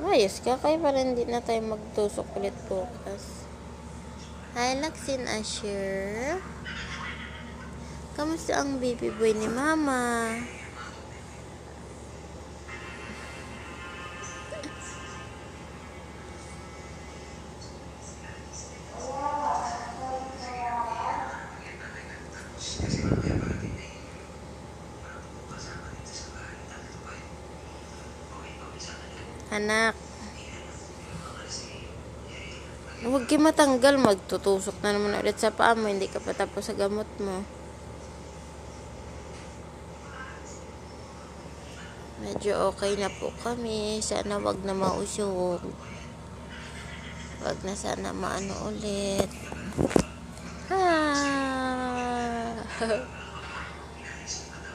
Ayos ka, kaya para hindi na tayo magtusok ulit bukas. Hi, Laksin Asher. Kamusta ang baby boy ni Mama? Anak. Huwag kayo matanggal. Magtutusok na naman ulit sa paa mo. Hindi ka pa tapos sa gamot mo. Medyo okay na po kami. Sana wag na mausog. Wag na sana maano ulit. Ah.